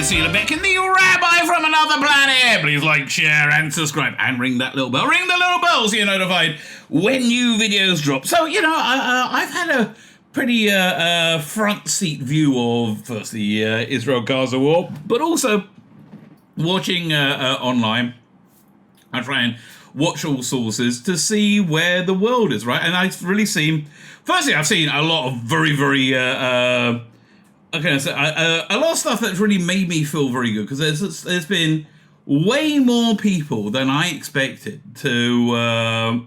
is Tzvi Lebetkin, the Rabbi from another planet. Please like, share, and subscribe, and ring that little bell. Ring the little bell so you're notified when new videos drop. So, I've had a pretty front seat view of first the Israel-Gaza war, but also watching online. I try and watch all sources to see where the world is, right? And I've really seen, firstly, I've seen a lot of very, very, a lot of stuff that's really made me feel very good, because there's been way more people than I expected to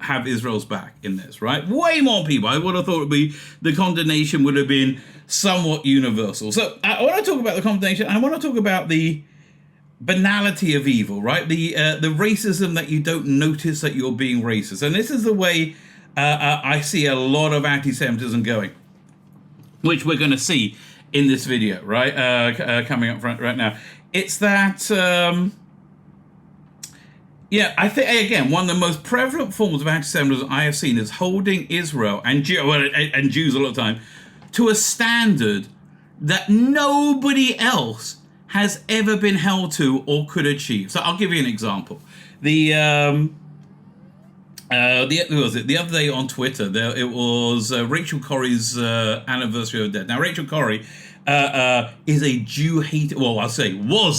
have Israel's back in this, right? Way more people. I would have thought the condemnation would have been somewhat universal. So I want to talk about the condemnation. I want to talk about the banality of evil, right? The racism that you don't notice that you're being racist. And this is the way I see a lot of anti-Semitism going, which we're going to see in this video, right? Coming up right now. It's that, I think, again, one of the most prevalent forms of anti-Semitism I have seen is holding Israel and Jews a lot of time to a standard that nobody else has ever been held to or could achieve. So I'll give you an example. The other day on Twitter, it was Rachel Corrie's anniversary of death. Now, Rachel Corrie is a Jew-hating, was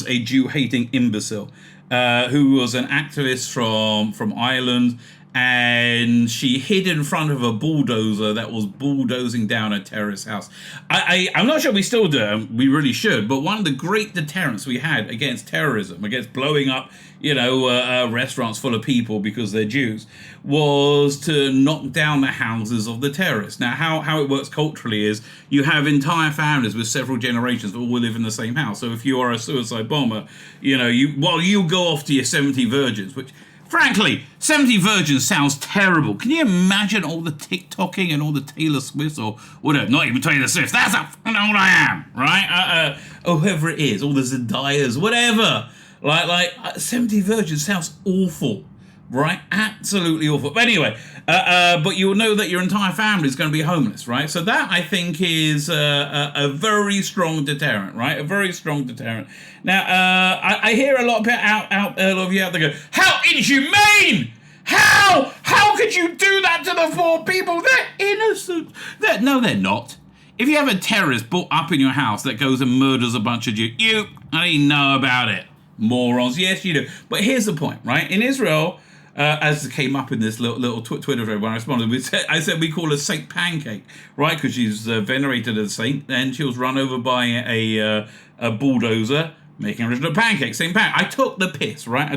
a Jew-hating imbecile who was an activist from Ireland, and she hid in front of a bulldozer that was bulldozing down a terrorist house. I'm not sure we still do, we really should, but one of the great deterrents we had against terrorism, against blowing up, restaurants full of people because they're Jews, was to knock down the houses of the terrorists. Now, how it works culturally is you have entire families with several generations that all live in the same house. So if you are a suicide bomber, you'll go off to your 70 virgins, which, frankly, 70 virgins sounds terrible. Can you imagine all the TikToking and all the Taylor Swifts, or whatever, not even Taylor Swift, that's how old I am, right? Or whoever it is, all the Zendayas, whatever. Like 70 virgins sounds awful, right? Absolutely awful. But anyway, but you'll know that your entire family is going to be homeless, right? So that, I think, is a very strong deterrent, right? A very strong deterrent. Now, I hear a lot of people out there go, how inhumane! How could you do that to the poor people? They're innocent. No, they're not. If you have a terrorist brought up in your house that goes and murders a bunch of Jews, I didn't know about it. Morons. Yes, you do. But here's the point, right? In Israel, as it came up in this little Twitter thread when I responded, I said we call her Saint Pancake, right? Because she's venerated as a saint, and she was run over by a bulldozer making original pancakes. Saint Pancake. I took the piss, right?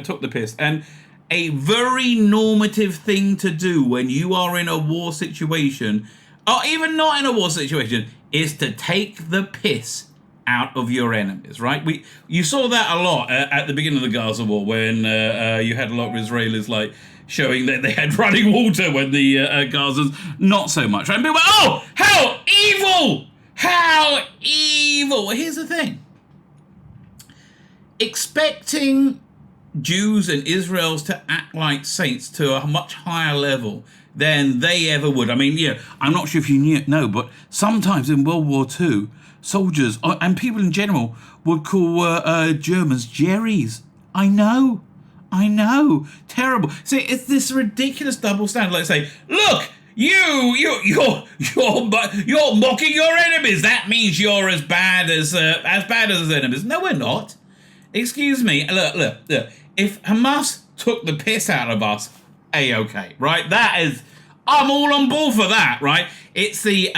And a very normative thing to do when you are in a war situation, or even not in a war situation, is to take the piss out of your enemies, right? You saw that a lot at the beginning of the Gaza war, when you had a lot of Israelis showing that they had running water when the Gazans not so much, right? And people went, oh, how evil! How evil! Well, here's the thing. Expecting Jews and Israelis to act like saints to a much higher level than they ever would. I mean, I'm not sure if you know, but sometimes in World War II, soldiers and people in general would call Germans Jerrys. I know, terrible. See, it's this ridiculous double standard. Like, say, look, you're mocking your enemies. That means you're as bad as his enemies. No, we're not. Excuse me. Look. If Hamas took the piss out of us, A-okay, right? That is, I'm all on board for that, right? It's the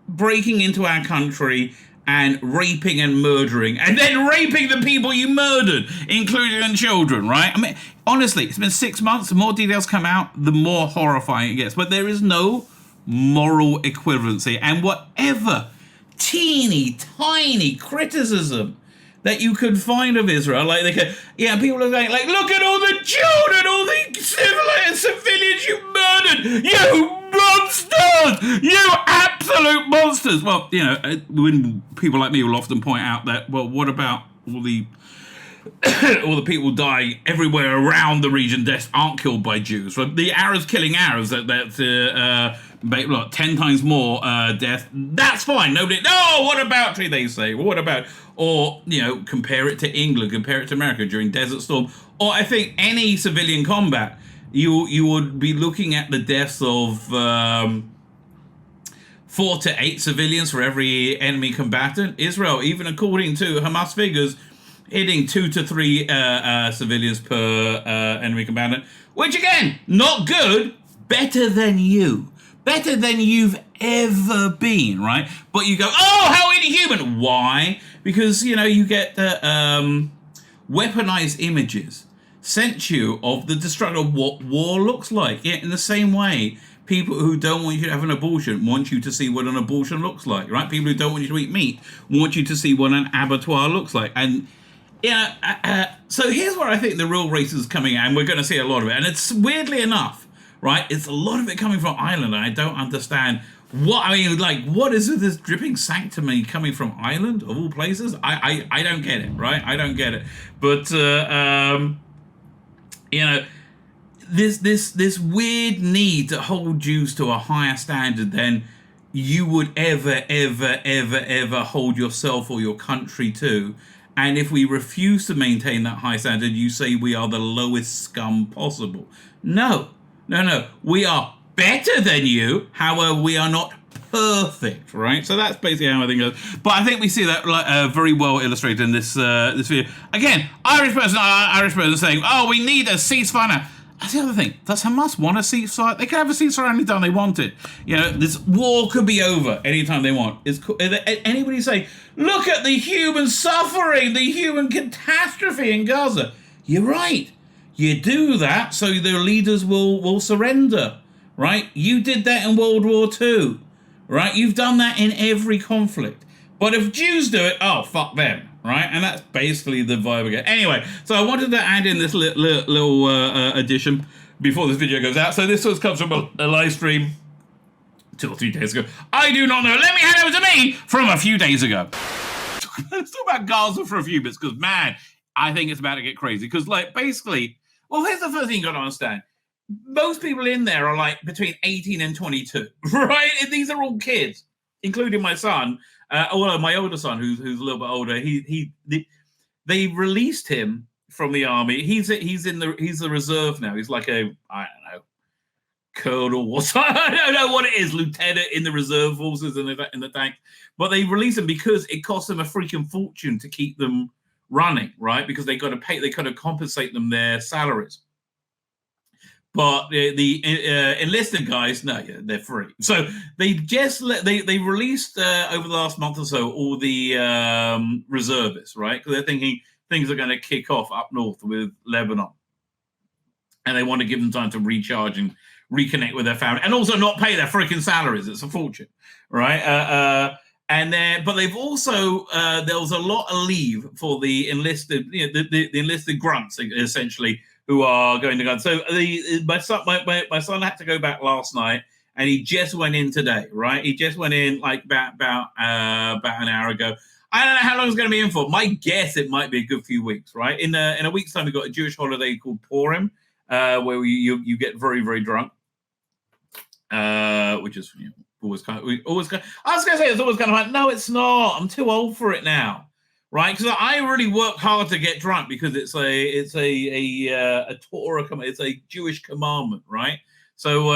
breaking into our country and raping and murdering, and then raping the people you murdered, including the children, right? I mean, honestly, it's been 6 months. The more details come out, the more horrifying it gets. But there is no moral equivalency. And whatever teeny tiny criticism that you could find of Israel, people are saying, look at all the children, all the civilians you murdered, you monsters, you absolute monsters. Well, when people like me will often point out that, well, what about all the people dying everywhere around the region that aren't killed by Jews? Well, the Arabs killing Arabs, that look, 10 times more death. That's fine. Nobody. No, what about it? They say. What about? Or compare it to England, compare it to America during Desert Storm, or I think any civilian combat. You would be looking at the deaths of 4 to 8 civilians for every enemy combatant. Israel, even according to Hamas figures, hitting 2 to 3 civilians per enemy combatant, which again, not good. Better than you've ever been, right? But you go, oh, how inhuman. Why? Because you get the weaponized images sent you of the destruction of what war looks like. Yeah, in the same way, people who don't want you to have an abortion want you to see what an abortion looks like, right? People who don't want you to eat meat want you to see what an abattoir looks like. And so here's where I think the real race is coming out, and we're going to see a lot of it. And it's weirdly enough, right? It's a lot of it coming from Ireland, and I don't understand what is with this dripping sanctimony coming from Ireland of all places? I don't get it, right? I don't get it. But this weird need to hold Jews to a higher standard than you would ever hold yourself or your country to. And if we refuse to maintain that high standard, you say we are the lowest scum possible. No. We are better than you. However, we are not perfect, right? So that's basically how I think it goes. But I think we see that very well illustrated in this video. Again, Irish person saying, "Oh, we need a ceasefire now." That's the other thing. Does Hamas want a ceasefire? They can have a ceasefire anytime they want it. This war could be over anytime they want. Anybody say, look at the human suffering, the human catastrophe in Gaza? You're right. You do that so the leaders will surrender, right? You did that in World War II, right? You've done that in every conflict. But if Jews do it, oh, fuck them, right? And that's basically the vibe again. Anyway, so I wanted to add in this little addition before this video goes out. So this comes from a live stream 2 or 3 days ago. I do not know. Let me hand over to me from a few days ago. Let's talk about Gaza for a few minutes, because, man, I think it's about to get crazy. Because, basically, well, here's the first thing you got to understand. Most people in there are, between 18 and 22, right? And these are all kids, including my son. My older son, who's a little bit older. They released him from the army. He's the reserve now. He's like I don't know, colonel or something. I don't know what it is, lieutenant in the reserve forces in the tank. But they released him because it cost them a freaking fortune to keep them running, right? Because they got to pay, they kind of compensate them their salaries. But the enlisted guys, no, they're free. So they just they released over the last month or so all the reservists, right? Because they're thinking things are going to kick off up north with Lebanon, and they want to give them time to recharge and reconnect with their family, and also not pay their freaking salaries. It's a fortune, right? But they've also there was a lot of leave for the enlisted, the enlisted grunts essentially, who are going to go. So my son had to go back last night, and he just went in today, right? He just went in about an hour ago. I don't know how long it's going to be in for. My guess, it might be a good few weeks, right? In a week's time, we've got a Jewish holiday called Purim, where you get very, very drunk, which is always kind of. I was going to say it's always kind of like, no, it's not. I'm too old for it now. Right, because I really work hard to get drunk because it's a Torah, it's a Jewish commandment, right? So,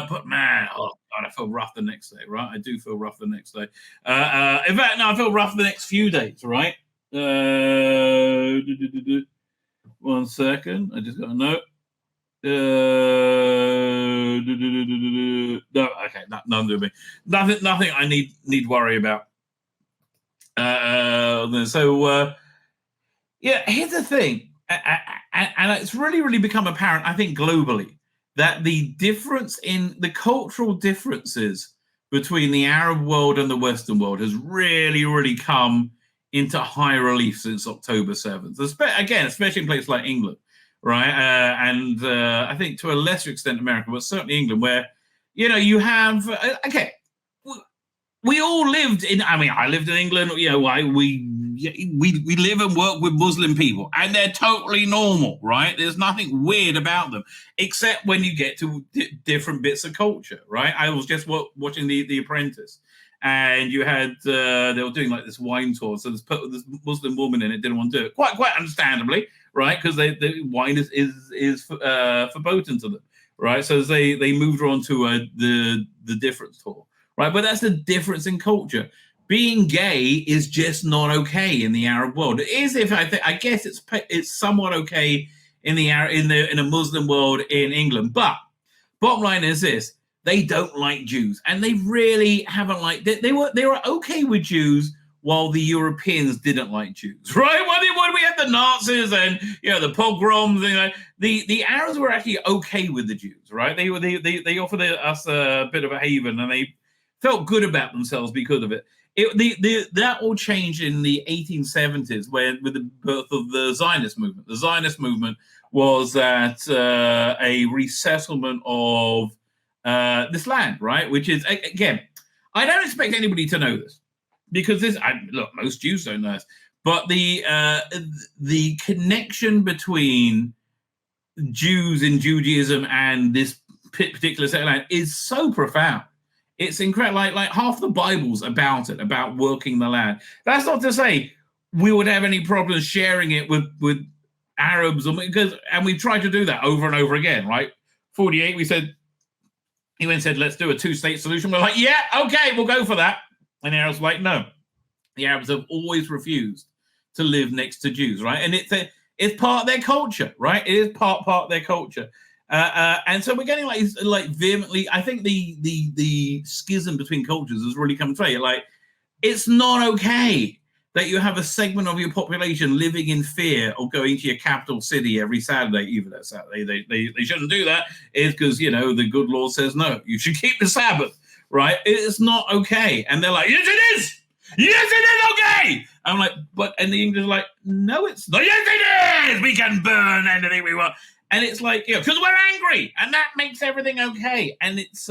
but man, oh God, I feel rough the next day, right? I do feel rough the next day. In fact, no, I feel rough the next few days, right? 1 second, I just got a note. No, okay, nothing to me. Nothing I need worry about. Here's the thing, and it's really become apparent, I think, globally, that the difference in the cultural differences between the Arab world and the Western world has really come into high relief since October 7th. Again, especially in places like England, right? And I think to a lesser extent America, but certainly England, where you have we all lived in. I mean, I lived in England. We we live and work with Muslim people, and they're totally normal, right? There's nothing weird about them, except when you get to different bits of culture, right? I was just watching The Apprentice, and you had they were doing like this wine tour, so this Muslim woman in it didn't want to do it, quite understandably, right? Because the wine is verboten to them, right? So they moved her on to the different tour, right? But that's the difference in culture. Being gay is just not okay in the Arab world. It is, I guess it's somewhat okay in a Muslim world in England. But bottom line is this: they don't like Jews, and they really haven't liked. They were okay with Jews while the Europeans didn't like Jews, right? When we had the Nazis and the pogroms, the Arabs were actually okay with the Jews, right? They offered us a bit of a haven, and they felt good about themselves because of it. That all changed in the 1870s with the birth of the Zionist movement. The Zionist movement was that a resettlement of this land, right? Which is, again, I don't expect anybody to know this, because most Jews don't know this, but the connection between Jews in Judaism and this particular set of land is so profound. It's incredible. Like half the Bible's about working the land. That's not to say we would have any problems sharing it with Arabs, and we tried to do that over and over again, right? 48, he went and said, let's do a two-state solution. We're like, yeah, okay, we'll go for that. And the Arabs were like, no. The Arabs have always refused to live next to Jews, right? And it's part of their culture, right? It is part of their culture. And so we're getting like vehemently. I think the schism between cultures has really come to play. Like, it's not okay that you have a segment of your population living in fear of going to your capital city every Saturday, even that Saturday. They shouldn't do that. It's because the good Lord says no. You should keep the Sabbath, right? It's not okay. And they're like, yes, it is. Yes, it is okay. I'm like, and the English are like, no, it's not. Yes, it is. We can burn anything we want. And it's like, because we're angry, and that makes everything okay. And it's,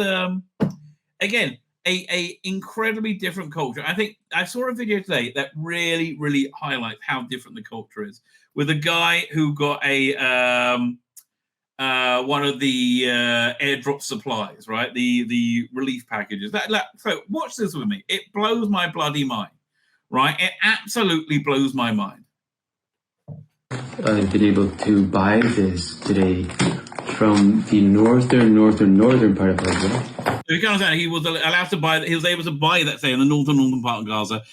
again, a incredibly different culture. I think I saw a video today that really, really highlights how different the culture is, with a guy who got one of the airdrop supplies, right? The relief packages. So watch this with me. It blows my bloody mind, right? It absolutely blows my mind. I've been able to buy this today from the northern part of Gaza. You can understand, he was allowed to buy. He was able to buy that, say, in the northern part of Gaza.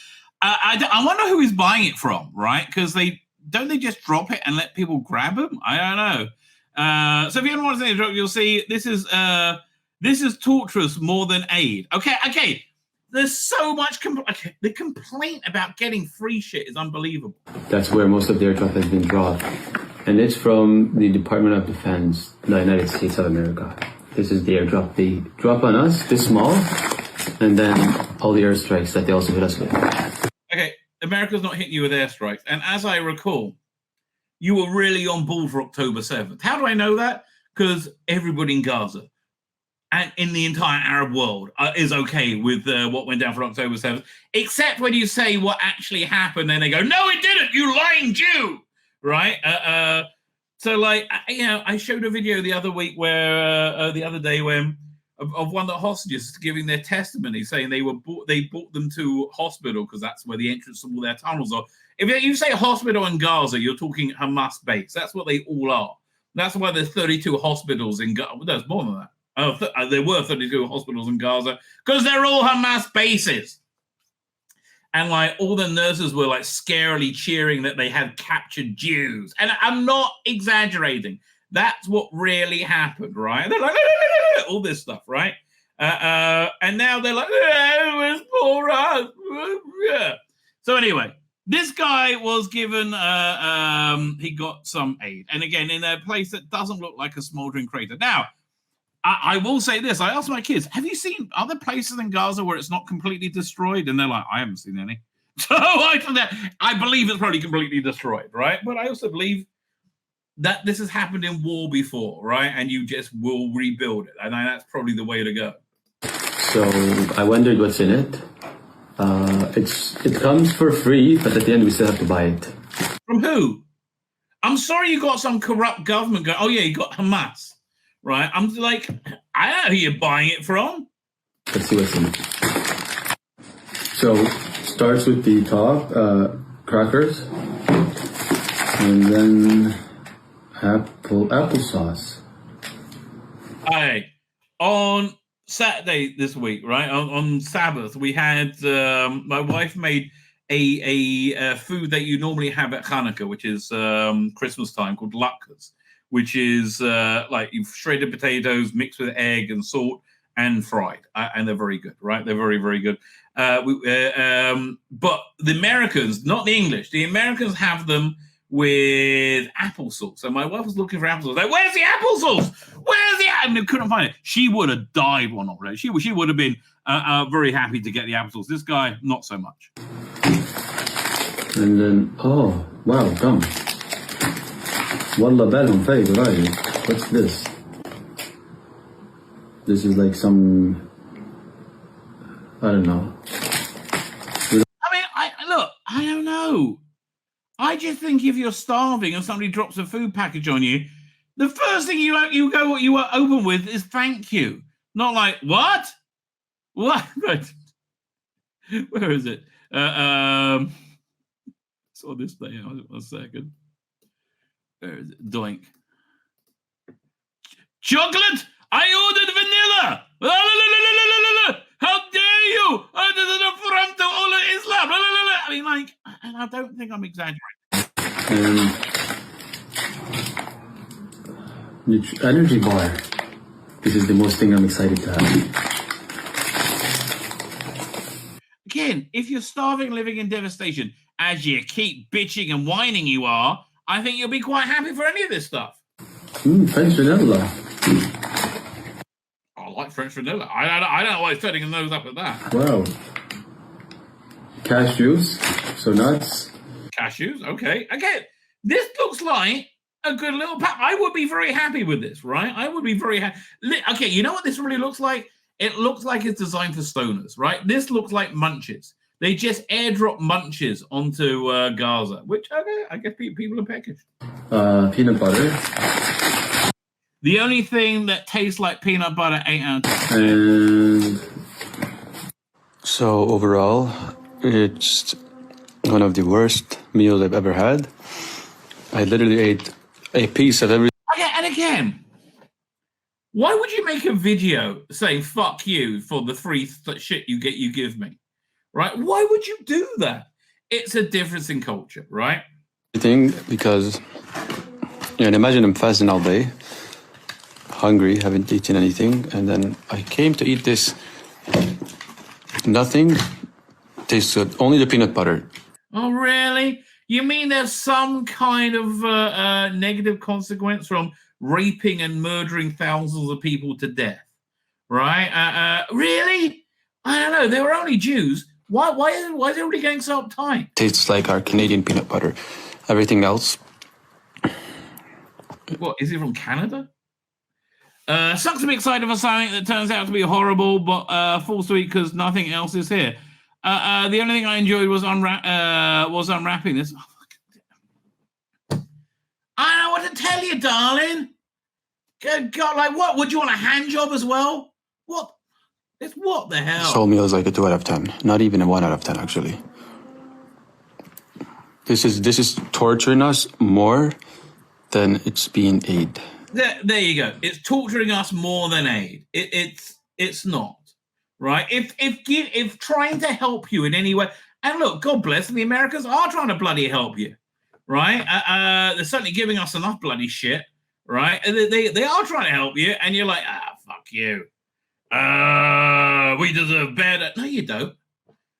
I wonder who he's buying it from, right? Because they just drop it and let people grab them. I don't know. So if you don't want to see it, you'll see this is torturous more than aid. Okay. There's so much the complaint about getting free shit is unbelievable. That's where most of their airdrop has been dropped. And it's from the Department of Defense, the United States of America. This is the airdrop they drop on us, this small, and then all the airstrikes that they also hit us with. Okay, America's not hitting you with airstrikes. And as I recall, you were really on board for October 7th. How do I know that? Because everybody in Gaza and in the entire Arab world is okay with what went down for October 7th, except when you say what actually happened, and they go, no, it didn't, you lying Jew, right? So, like, I showed a video the other day when of one of the hostages giving their testimony, saying they brought them to hospital because that's where the entrance to all their tunnels are. If you say hospital in Gaza, you're talking Hamas base. That's what they all are. That's why there's 32 hospitals in Gaza. Well, there's more than that. There were 32 hospitals in Gaza because they're all Hamas bases. And like all the nurses were like scarily cheering that they had captured Jews. And I'm not exaggerating. That's what really happened, right? They're like, all this stuff, right? And now they're like, it's for us. So anyway, this guy was given, he got some aid. And again, in a place that doesn't look like a smoldering crater. Now, I will say this. I asked my kids, have you seen other places in Gaza where it's not completely destroyed? And they're like, I haven't seen any. So I believe it's probably completely destroyed, right? But I also believe that this has happened in war before, right? And you just will rebuild it. And that's probably the way to go. So I wondered what's in it. It comes for free, but at the end we still have to buy it. From who? I'm sorry you got some corrupt government going, oh yeah, you got Hamas, right? I'm like, I don't know who you're buying it from. Let's see what's in it. So, starts with the top, crackers, and then applesauce. Hey, on Saturday this week, right, on Sabbath, we had, my wife made a food that you normally have at Hanukkah, which is Christmas time, called latkes, which is like you've shredded potatoes mixed with egg and salt and fried, and they're very good, right? They're very, very good. But the Americans, not the English, the Americans have them with applesauce. So my wife was looking for applesauce. Like, where's the applesauce? Where's the? And couldn't find it. She would have died one already. She would have been very happy to get the applesauce. This guy, not so much. And then, oh wow, gum. Wallah balhum fayed, right? What's this? This is like some, I don't know. I mean, I don't know. I just think if you're starving and somebody drops a food package on you, the first thing you open with is thank you. Not like, what? What? Where is it? Saw this thing. 1 second. Where is it? Doink. Chocolate? I ordered vanilla. How dare you? This is the front of all of Islam. I mean, like, and I don't think I'm exaggerating. Energy bar. This is the most thing I'm excited to have. Again, if you're starving, living in devastation, as you keep bitching and whining you are, I think you'll be quite happy for any of this stuff. French vanilla. I like French vanilla. I don't know why it's turning his nose up at that. Wow. Cashews. So nuts. Cashews, okay. Again, this looks like a good little pack. I would be very happy with this, right? I would be very happy. Okay, you know what this really looks like? It looks like it's designed for stoners, right? This looks like munches. They just airdrop munches onto Gaza, which, okay, I guess people are peckish. Peanut butter. The only thing that tastes like peanut butter, 8 out of 10. And so overall, it's one of the worst meals I've ever had. I literally ate a piece of everything. Okay, and again, why would you make a video saying "fuck you" for the free shit you give me, right? Why would you do that? It's a difference in culture, right? Because, and imagine I'm fasting all day, hungry, haven't eaten anything, and then I came to eat this. Nothing tastes good. Only the peanut butter. Oh, really? You mean there's some kind of negative consequence from raping and murdering thousands of people to death, right? Really? I don't know. They were only Jews. Why is everybody getting so uptight? Tastes like our Canadian peanut butter. Everything else. What, is it from Canada? Sucks to be excited for something that turns out to be horrible, but full sweet because nothing else is here. The only thing I enjoyed was unwrapping this. I don't know what to tell you, darling. Good God, like what? Would you want a hand job as well? What? It's what the hell? This whole meal is like a 2 out of 10. Not even a 1 out of 10, actually. This is torturing us more than it's being aid. There you go. It's torturing us more than aid. It's not. Right? If trying to help you in any way, and look, God bless them, the Americans are trying to bloody help you, right? They're certainly giving us enough bloody shit, right? They are trying to help you, and you're like, fuck you. We deserve better. No, you don't.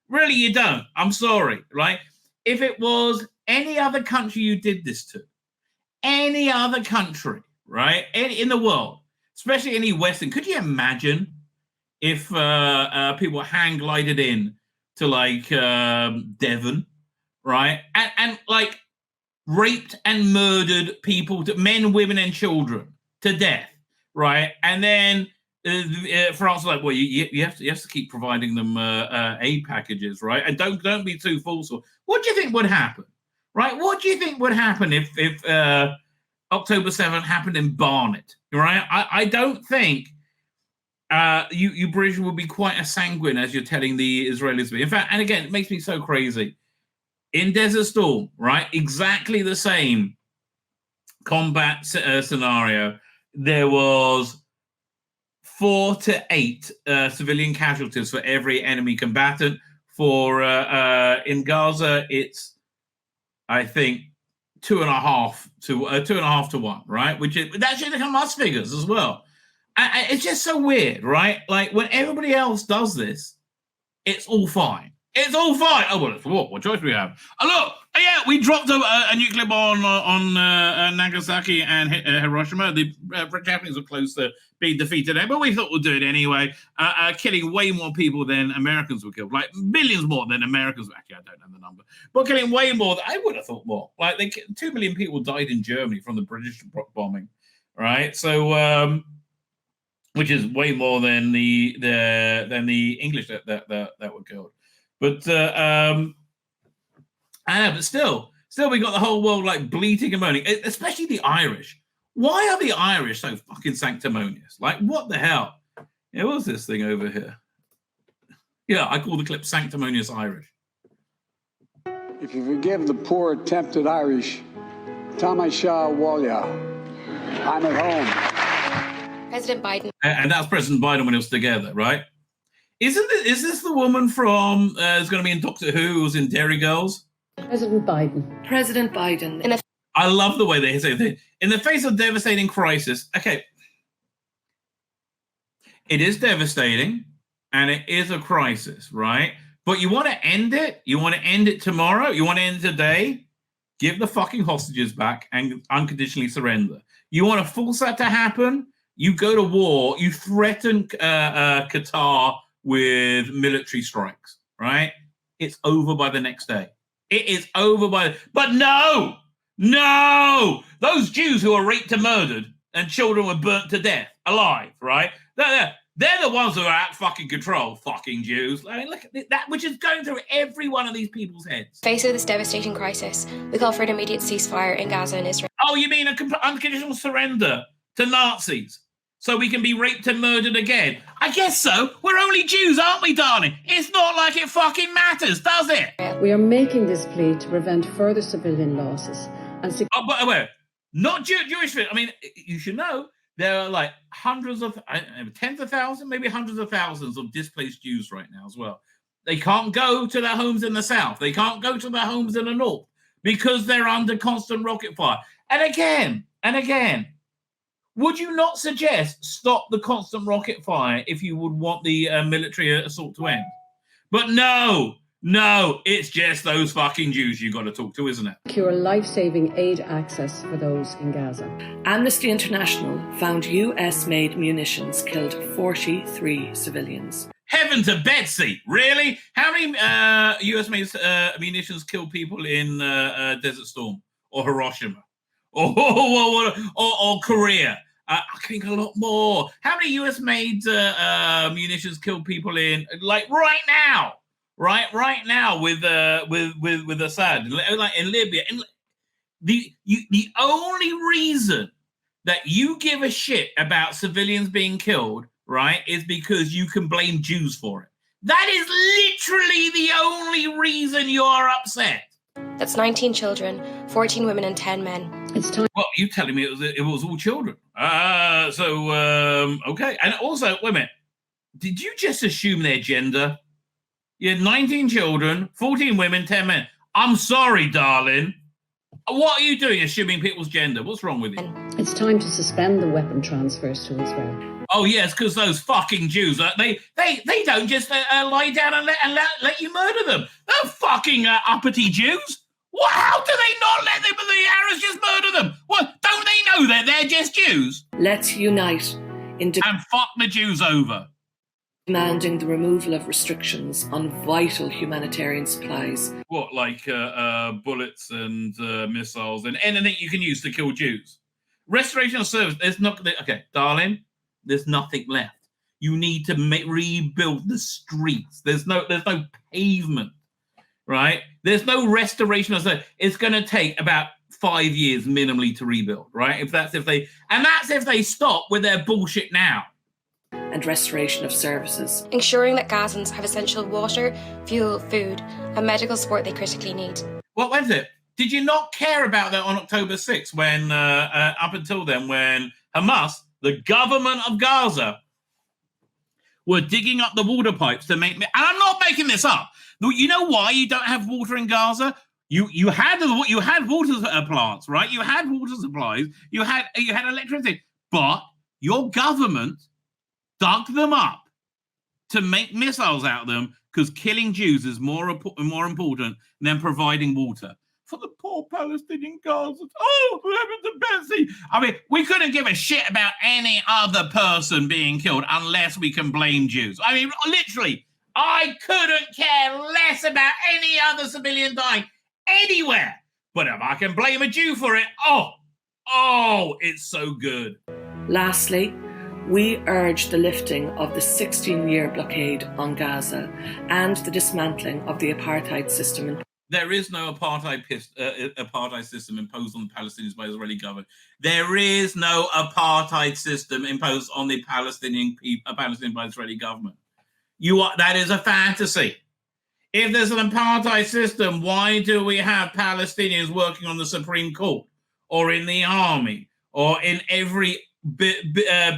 Really, you don't. I'm sorry, right? If it was any other country you did this to, any other country, right, in the world, especially any Western, could you imagine if people hang glided in to like Devon, right, and like raped and murdered people, men, women, and children to death, right, and then France was like, well, you have to keep providing them aid packages, right? And don't be too forceful. What do you think would happen, right? What do you think would happen if October 7th happened in Barnet, right? I don't think you British would be quite as sanguine as you're telling the Israelis to be. In fact, and again, it makes me so crazy. In Desert Storm, right? Exactly the same combat scenario. There was 4 to 8 civilian casualties for every enemy combatant. For in Gaza, it's I think 2.5 to 1, right? Which is that should become us figures as well. It's just so weird, right? Like when everybody else does this, it's all fine. It's all fine. Oh, well, what choice do we have? Oh, look, yeah, we dropped a nuclear bomb on Nagasaki and Hiroshima. The Japanese were close to being defeated there, but we thought we'd do it anyway, killing way more people than Americans were killed, like millions more than Americans were. Actually, I don't know the number, but killing way more. I would have thought more. Like 2 million people died in Germany from the British bombing, right? So, which is way more than the English that were killed. But still, we got the whole world like bleating and moaning, especially the Irish. Why are the Irish so fucking sanctimonious? Like, what the hell? Yeah, what's this thing over here? Yeah, I call the clip Sanctimonious Irish. If you forgive the poor tempted Irish, Tama Shah Walia, I'm at home. President Biden. And that's President Biden when it was together, right? Is this the woman from is going to be in Doctor Who who's in Dairy Girls? President Biden. President Biden. I love the way they say it. In the face of devastating crisis, okay, it is devastating and it is a crisis, right? But you want to end it? You want to end it tomorrow? You want to end it today? Give the fucking hostages back and unconditionally surrender. You want to force that to happen? You go to war. You threaten Qatar with military strikes, right? It's over by the next day. It is over but no! Those Jews who are raped and murdered and children were burnt to death alive, right? They're the ones who are out fucking control, fucking Jews. I mean, look at that, which is going through every one of these people's heads. Face of this devastating crisis, we call for an immediate ceasefire in Gaza and Israel. Oh, you mean an unconditional surrender to Nazis? So we can be raped and murdered again? I guess so. We're only Jews, aren't we, darling? It's not like it fucking matters, does it? We are making this plea to prevent further civilian losses. But wait, not Jewish. I mean, you should know there are like hundreds of, tens of thousands, maybe hundreds of thousands of displaced Jews right now as well. They can't go to their homes in the south. They can't go to their homes in the north because they're under constant rocket fire. And again, would you not suggest stop the constant rocket fire if you would want the military assault to end? But no, it's just those fucking Jews you got to talk to, isn't it? Secure life-saving aid access for those in Gaza. Amnesty International found US-made munitions killed 43 civilians. Heaven to Betsy, really? How many US-made munitions killed people in Desert Storm or Hiroshima or Korea? I think a lot more. How many US-made munitions killed people in right now? Right now with Assad, like in Libya. And the only reason that you give a shit about civilians being killed, right, is because you can blame Jews for it. That is literally the only reason you're upset. That's 19 children, 14 women, and 10 men. It's time. Well, you telling me it was all children? Okay. And also, wait a minute. Did you just assume their gender? You had 19 children, 14 women, 10 men. I'm sorry, darling. What are you doing assuming people's gender? What's wrong with you? It's time to suspend the weapon transfers to Israel. Oh, yes, because those fucking Jews, they don't just lie down and let you murder them. They're fucking uppity Jews. Well, how do they not let the Arabs just murder them? Well, don't they know that they're just Jews? Let's unite in and fuck the Jews over. Demanding the removal of restrictions on vital humanitarian supplies. What, like bullets and missiles and anything you can use to kill Jews? Restoration of service, there's not... Okay, darling, there's nothing left. You need to rebuild the streets. There's no pavement, right? There's no restoration of that. It's going to take about 5 years minimally to rebuild, right? That's if they stop with their bullshit now. And restoration of services. Ensuring that Gazans have essential water, fuel, food, and medical support they critically need. Well, wait a minute. Did you not care about that on October 6th when, up until then, when Hamas, the government of Gaza, were digging up the water pipes to make... And I'm not making this up. You know why you don't have water in Gaza? You had water plants, right? You had water supplies. You had electricity. But your government dug them up to make missiles out of them because killing Jews is more important than providing water. For the poor Palestinian Gazans. Oh, what happened to Betsy? I mean, we couldn't give a shit about any other person being killed unless we can blame Jews. I mean, literally, I couldn't care less about any other civilian dying anywhere. But if I can blame a Jew for it, oh, it's so good. Lastly, we urge the lifting of the 16-year blockade on Gaza and the dismantling of the apartheid system. There is no apartheid system imposed on the Palestinians by the Israeli government. There is no apartheid system imposed on the Palestinian by the Israeli government. That is a fantasy. If there's an apartheid system, why do we have Palestinians working on the Supreme Court or in the army or in every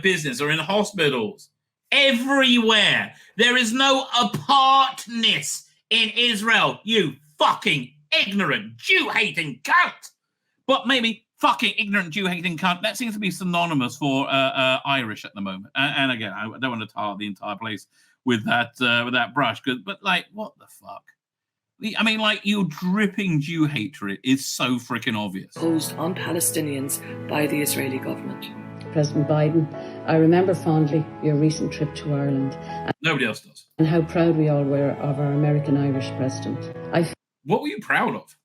business or in hospitals? Everywhere. There is no apartness in Israel, you fucking ignorant Jew-hating cunt. But maybe fucking ignorant Jew-hating cunt, that seems to be synonymous for Irish at the moment. And again, I don't want to tar the entire place with that brush, but like, what the fuck? I mean, like, your dripping Jew hatred is so freaking obvious. Imposed on Palestinians by the Israeli government. President Biden, I remember fondly your recent trip to Ireland. Nobody else does. And how proud we all were of our American-Irish president. What were you proud of?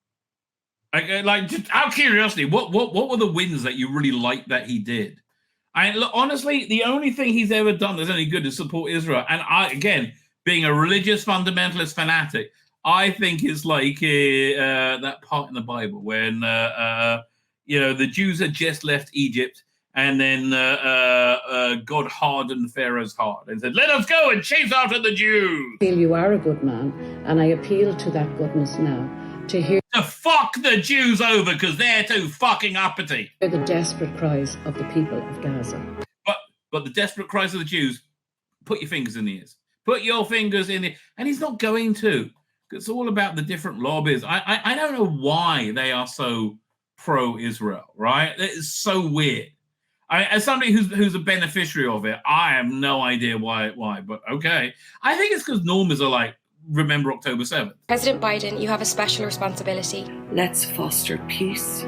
Like, just out of curiosity, what were the wins that you really liked that he did? Look, honestly, the only thing he's ever done that's any good is support Israel. And again, being a religious fundamentalist fanatic, I think it's like that part in the Bible when the Jews had just left Egypt, and then God hardened Pharaoh's heart and said, "Let us go and chase after the Jews." I feel you are a good man, and I appeal to that goodness now to fuck the Jews over because they're too fucking uppity. Hear the desperate cries of the people of Gaza. But the desperate cries of the Jews, put your fingers in the ears. Put your fingers in the... And he's not going to. It's all about the different lobbies. I don't know why they are so pro-Israel, right? It's so weird. As somebody who's a beneficiary of it, I have no idea why, but okay. I think it's because normies are like, remember October 7th. President Biden, you have a special responsibility. Let's foster peace.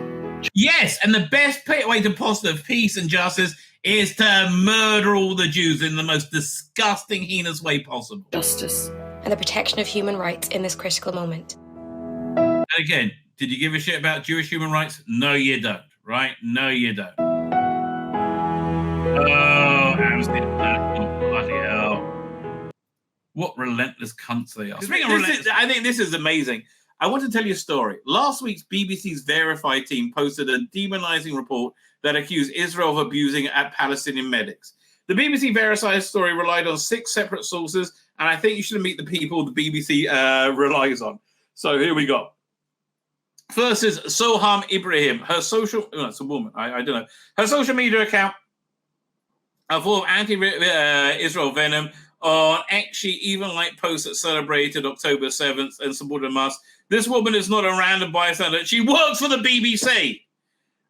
Yes, and the best way to foster peace and justice is to murder all the Jews in the most disgusting, heinous way possible. Justice. And the protection of human rights in this critical moment. And again, did you give a shit about Jewish human rights? No, you don't, right? No, you don't. Oh, Amnesty International, bloody hell. What relentless cunts they are. I think this is amazing. I want to tell you a story. Last week's BBC's Verify team posted a demonizing report that accused Israel of abusing at Palestinian medics. The BBC Verify story relied on 6 separate sources, and I think you should meet the people the BBC relies on. So here we go. First is Soham Ibrahim. Her social... Oh, it's a woman. I don't know. Her social media account full of anti-Israel venom. On X, she even liked posts that celebrated October 7th and supported Hamas. This woman is not a random bystander. She works for the BBC.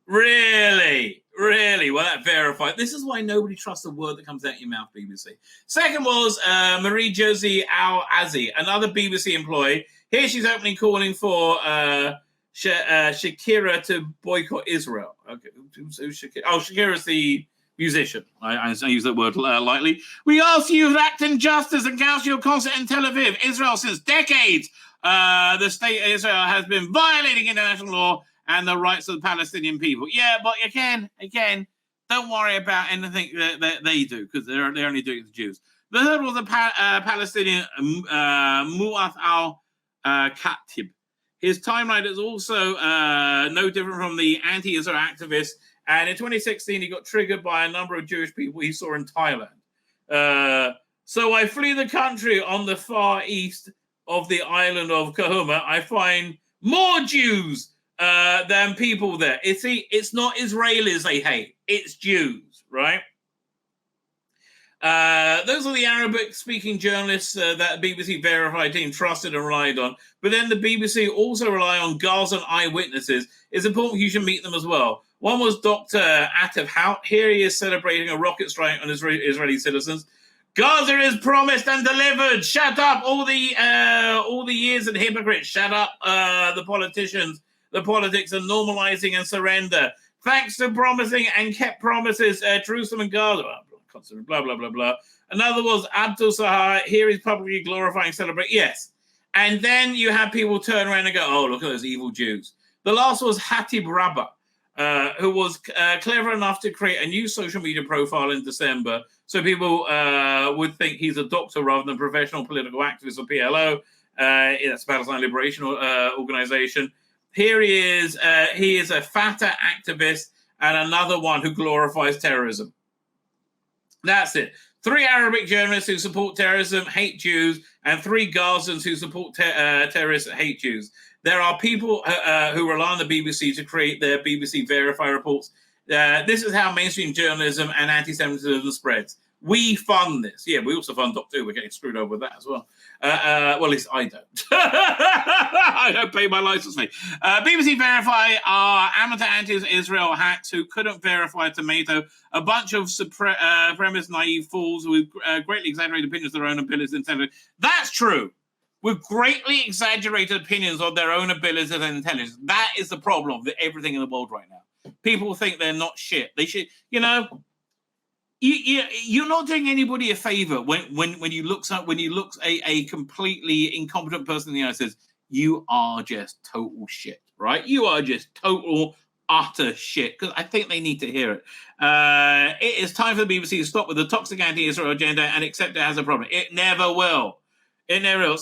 Really? Well, that verified. This is why nobody trusts a word that comes out of your mouth, BBC. Second was Marie Josie Al-Azi, another BBC employee. Here she's openly calling for Shakira to boycott Israel. Okay, who's Shakira? Oh, Shakira's the musician. I use that word lightly. We ask you to act in justice and cancel your concert in Tel Aviv. Israel, since decades, the state of Israel has been violating international law and the rights of the Palestinian people. Yeah, but again, don't worry about anything that they do because they're only doing it to Jews. The third was a Palestinian Mu'ath al-Khatib. His timeline is also no different from the anti-Israel activists. And in 2016, he got triggered by a number of Jewish people he saw in Thailand. So I flee the country on the far east of the island of Kahuma. I find more Jews than people there. It's not Israelis they hate. It's Jews, right? Those are the Arabic-speaking journalists that BBC Verified team trusted and relied on. But then the BBC also rely on Gazan eyewitnesses. It's important you should meet them as well. One was Dr. Atif Hout. Here he is celebrating a rocket strike on Israeli citizens. Gaza is promised and delivered. Shut up, all the years and hypocrites. Shut up, the politicians. The politics of normalizing and surrender. Thanks to promising and kept promises, Jerusalem and Gaza. Blah, blah, blah, blah. Another was Abdul Sahar. Here he's publicly glorifying, celebrate. Yes. And then you have people turn around and go, oh, look at those evil Jews. The last was Hatib Rabbi, who was clever enough to create a new social media profile in December. So people would think he's a doctor rather than professional political activist or PLO. That's Palestine Liberation Organization. Here he is. He is a Fatah activist and another one who glorifies terrorism. That's it. 3 Arabic journalists who support terrorism, hate Jews, and 3 Gazans who support terrorists, hate Jews. There are people who rely on the BBC to create their BBC Verify reports. This is how mainstream journalism and anti-Semitism spreads. We fund this. Yeah, we also fund Doctor Who. We're getting screwed over with that as well. Well, at least I don't. I don't pay my license fee. BBC Verify are amateur anti-Israel hacks who couldn't verify a tomato. A bunch of supremacist naive fools with greatly exaggerated opinions of their own abilities and intelligence. That's true. With greatly exaggerated opinions of their own abilities and intelligence. That is the problem with everything in the world right now. People think they're not shit. They should, you're not doing anybody a favor when you look a completely incompetent person in the eye and says, you are just total shit, right? You are just total, utter shit. Because I think they need to hear it. It is time for the BBC to stop with the toxic anti-Israel agenda and accept it has a problem. It never will. It never will.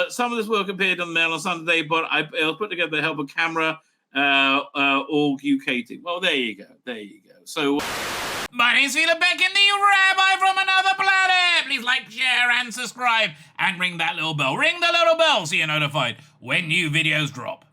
Some of this work appeared on the Mail on Sunday, but it was put together with the help of Camera Org UK team. Well, there you go. There you go. So, my name's Tzvi Lebetkin, the Rabbi from another planet. Please like, share, and subscribe, and ring that little bell. Ring the little bell so you're notified when new videos drop.